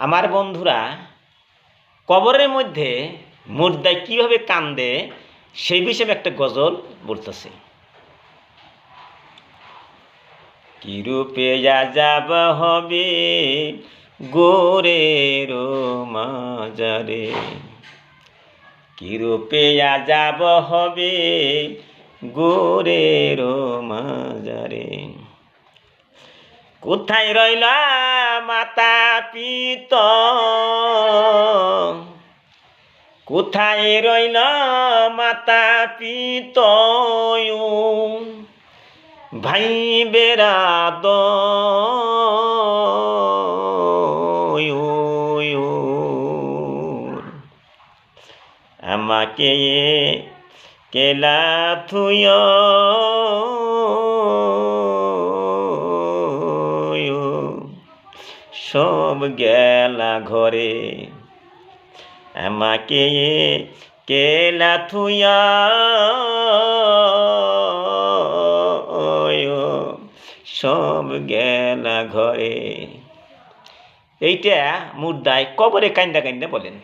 আমার বন্ধুরা কবরের মধ্যে মুর্দায় কিভাবে কান্দে সেই বিষয়ে একটা গজল বলতেছে। কিরূপে যাব হবে গোরের মাজারে, কিরূপে যাব হবে গোরের মাজারে। কোথায় রইলা মাতা পিতা, কোথায় রইল মাতা পিতা ভাই বেরাদ, আমাকে কেলা থুয় সব গেলা ঘরে, আমাকে কেলা থুয়া সব গেলা ঘরে। এইটা মুর্দায় কবরে কান্দা কান্দা বলেন।